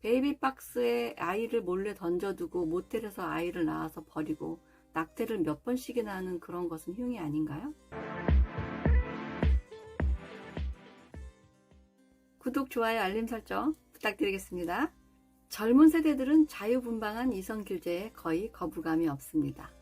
베이비박스에 아이를 몰래 던져두고 모텔에서 아이를 낳아서 버리고 낙태를 몇 번씩이나 하는 그런 것은 흉이 아닌가요? 구독, 좋아요, 알림 설정 부탁드리겠습니다. 젊은 세대들은 자유분방한 이성 규제에 거의 거부감이 없습니다.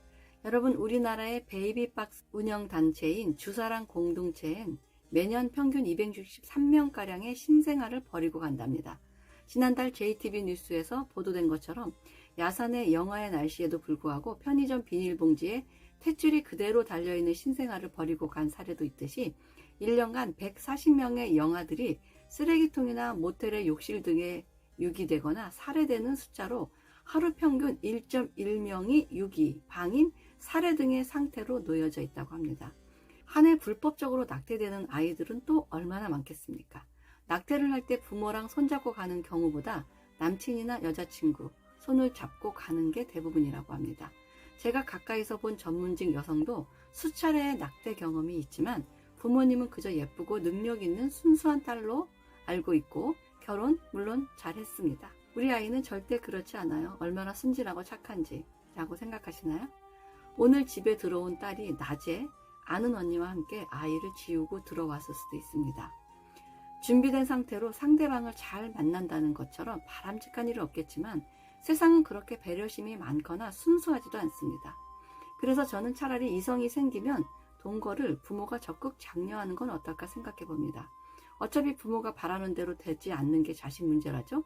여러분, 우리나라의 베이비박스 운영단체인 주사랑 공동체엔 매년 평균 263명가량의 신생아를 버리고 간답니다. 지난달 JTB 뉴스에서 보도된 것처럼 야산의 영하의 날씨에도 불구하고 편의점 비닐봉지에 탯줄이 그대로 달려있는 신생아를 버리고 간 사례도 있듯이 1년간 140명의 영아들이 쓰레기통이나 모텔의 욕실 등에 유기되거나 살해되는 숫자로 하루 평균 1.1명이 유기, 방임, 살해 등의 상태로 놓여져 있다고 합니다. 한 해 불법적으로 낙태되는 아이들은 또 얼마나 많겠습니까? 낙태를 할 때 부모랑 손잡고 가는 경우보다 남친이나 여자친구, 손을 잡고 가는 게 대부분이라고 합니다. 제가 가까이서 본 전문직 여성도 수차례의 낙태 경험이 있지만 부모님은 그저 예쁘고 능력 있는 순수한 딸로 알고 있고 결혼 물론 잘했습니다. 우리 아이는 절대 그렇지 않아요. 얼마나 순진하고 착한지 라고 생각하시나요? 오늘 집에 들어온 딸이 낮에 아는 언니와 함께 아이를 지우고 들어왔을 수도 있습니다. 준비된 상태로 상대방을 잘 만난다는 것처럼 바람직한 일은 없겠지만 세상은 그렇게 배려심이 많거나 순수하지도 않습니다. 그래서 저는 차라리 이성이 생기면 동거를 부모가 적극 장려하는 건 어떨까 생각해 봅니다. 어차피 부모가 바라는 대로 되지 않는 게 자식 문제라죠.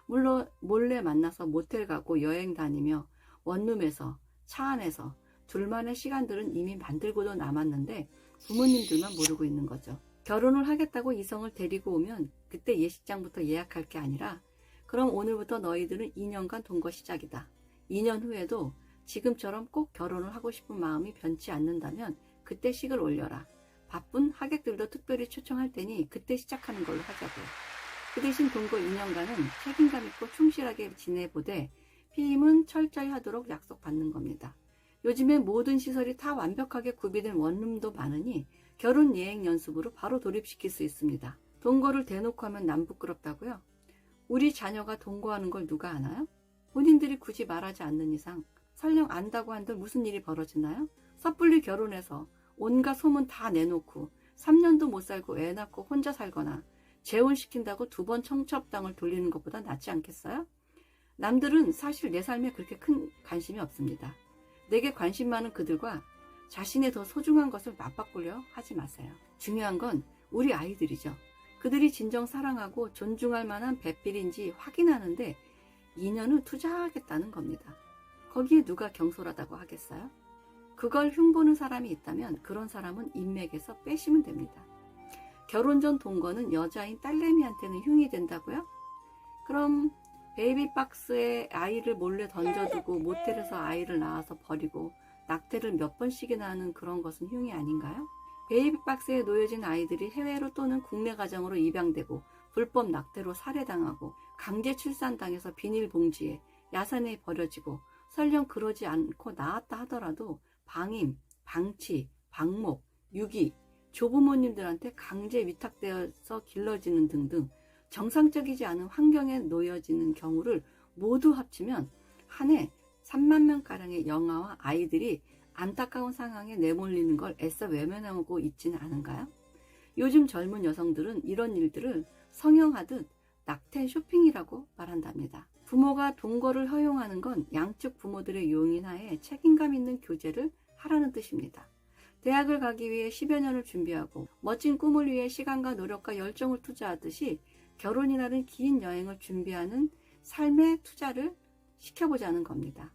물론 몰래 만나서 모텔 가고 여행 다니며 원룸에서 차 안에서 둘만의 시간들은 이미 만들고도 남았는데 부모님들만 모르고 있는 거죠. 결혼을 하겠다고 이성을 데리고 오면 그때 예식장부터 예약할 게 아니라 그럼 오늘부터 너희들은 2년간 동거 시작이다. 2년 후에도 지금처럼 꼭 결혼을 하고 싶은 마음이 변치 않는다면 그때 식을 올려라. 바쁜 하객들도 특별히 초청할 테니 그때 시작하는 걸로 하자고요. 그 대신 동거 2년간은 책임감 있고 충실하게 지내보되 피임은 철저히 하도록 약속받는 겁니다. 요즘에 모든 시설이 다 완벽하게 구비된 원룸도 많으니 결혼 예행 연습으로 바로 돌입시킬 수 있습니다. 동거를 대놓고 하면 남 부끄럽다고요? 우리 자녀가 동거하는 걸 누가 아나요? 본인들이 굳이 말하지 않는 이상 설령 안다고 한들 무슨 일이 벌어지나요? 섣불리 결혼해서 온갖 소문 다 내놓고 3년도 못 살고 애 낳고 혼자 살거나 재혼시킨다고 2번 청첩장을 돌리는 것보다 낫지 않겠어요? 남들은 사실 내 삶에 그렇게 큰 관심이 없습니다. 내게 관심 많은 그들과 자신의 더 소중한 것을 맞바꾸려 하지 마세요. 중요한 건 우리 아이들이죠. 그들이 진정 사랑하고 존중할 만한 배필인지 확인하는데 2년을 투자하겠다는 겁니다. 거기에 누가 경솔하다고 하겠어요? 그걸 흉보는 사람이 있다면 그런 사람은 인맥에서 빼시면 됩니다. 결혼 전 동거는 여자인 딸내미한테는 흉이 된다고요? 그럼 베이비박스에 아이를 몰래 던져두고 모텔에서 아이를 낳아서 버리고 낙태를 몇 번씩이나 하는 그런 것은 흉이 아닌가요? 베이비박스에 놓여진 아이들이 해외로 또는 국내 가정으로 입양되고 불법 낙태로 살해당하고 강제 출산당해서 비닐봉지에 야산에 버려지고 설령 그러지 않고 낳았다 하더라도 방임, 방치, 방목, 유기, 조부모님들한테 강제 위탁되어서 길러지는 등등 정상적이지 않은 환경에 놓여지는 경우를 모두 합치면 한 해 3만 명가량의 영아와 아이들이 안타까운 상황에 내몰리는 걸 애써 외면하고 있지는 않은가요? 요즘 젊은 여성들은 이런 일들을 성형하듯 낙태 쇼핑이라고 말한답니다. 부모가 동거를 허용하는 건 양측 부모들의 용인하에 책임감 있는 교제를 하라는 뜻입니다. 대학을 가기 위해 10여 년을 준비하고 멋진 꿈을 위해 시간과 노력과 열정을 투자하듯이 결혼이라는 긴 여행을 준비하는 삶의 투자를 시켜보자는 겁니다.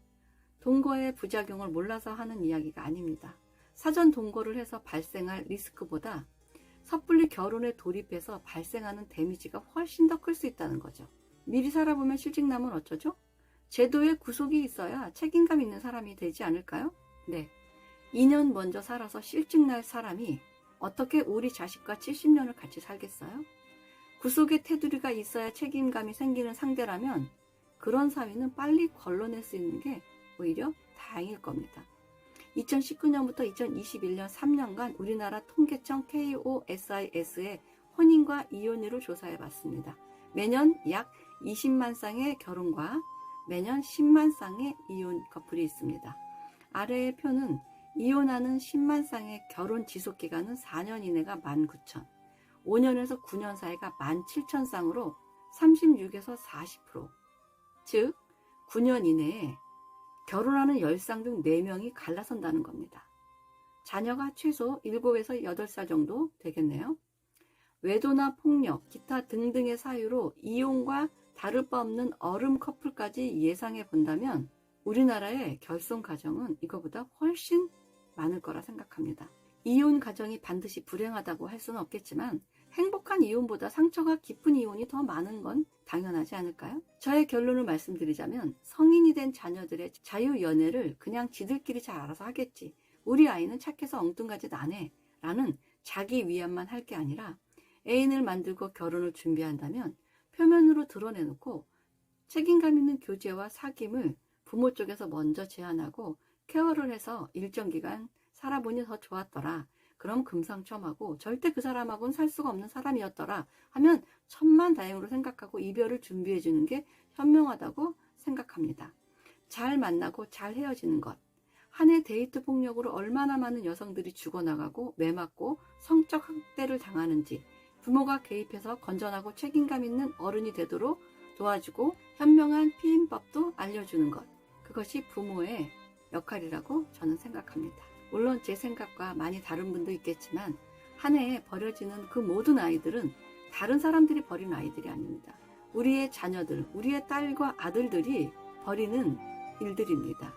동거의 부작용을 몰라서 하는 이야기가 아닙니다. 사전 동거를 해서 발생할 리스크보다 섣불리 결혼에 돌입해서 발생하는 데미지가 훨씬 더 클 수 있다는 거죠. 미리 살아보면 실직나면 어쩌죠? 제도에 구속이 있어야 책임감 있는 사람이 되지 않을까요? 네. 2년 먼저 살아서 실직날 사람이 어떻게 우리 자식과 70년을 같이 살겠어요? 구속의 테두리가 있어야 책임감이 생기는 상대라면 그런 사위는 빨리 걸러낼 수 있는 게 오히려 다행일 겁니다. 2019년부터 2021년 3년간 우리나라 통계청 KOSIS의 혼인과 이혼율을 조사해 봤습니다. 매년 약 20만 쌍의 결혼과 매년 10만 쌍의 이혼 커플이 있습니다. 아래의 표는 이혼하는 10만 쌍의 결혼 지속기간은 4년 이내가 19,000, 5년에서 9년 사이가 17,000쌍으로 36에서 40%, 즉 9년 이내에 결혼하는 10쌍 중 4명이 갈라선다는 겁니다. 자녀가 최소 7에서 8살 정도 되겠네요. 외도나 폭력, 기타 등등의 사유로 이혼과 다를 바 없는 어름 커플까지 예상해 본다면 우리나라의 결손 가정은 이거보다 훨씬 많을 거라 생각합니다. 이혼 가정이 반드시 불행하다고 할 수는 없겠지만 행복한 이혼보다 상처가 깊은 이혼이 더 많은 건 당연하지 않을까요? 저의 결론을 말씀드리자면 성인이 된 자녀들의 자유연애를 그냥 지들끼리 잘 알아서 하겠지, 우리 아이는 착해서 엉뚱가짓 안 해 라는 자기 위안만 할 게 아니라 애인을 만들고 결혼을 준비한다면 표면으로 드러내놓고 책임감 있는 교제와 사귐을 부모 쪽에서 먼저 제안하고 케어를 해서 일정 기간 살아보니 더 좋았더라, 그럼 금상첨화고 절대 그 사람하고는 살 수가 없는 사람이었더라 하면 천만다행으로 생각하고 이별을 준비해 주는 게 현명하다고 생각합니다. 잘 만나고 잘 헤어지는 것, 한 해 데이트 폭력으로 얼마나 많은 여성들이 죽어나가고 매맞고 성적 학대를 당하는지 부모가 개입해서 건전하고 책임감 있는 어른이 되도록 도와주고 현명한 피임법도 알려주는 것, 그것이 부모의 역할이라고 저는 생각합니다. 물론 제 생각과 많이 다른 분도 있겠지만 한 해에 버려지는 그 모든 아이들은 다른 사람들이 버린 아이들이 아닙니다. 우리의 자녀들, 우리의 딸과 아들들이 버리는 일들입니다.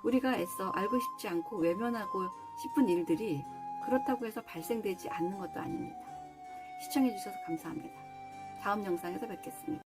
우리가 애써 알고 싶지 않고 외면하고 싶은 일들이 그렇다고 해서 발생되지 않는 것도 아닙니다. 시청해주셔서 감사합니다. 다음 영상에서 뵙겠습니다.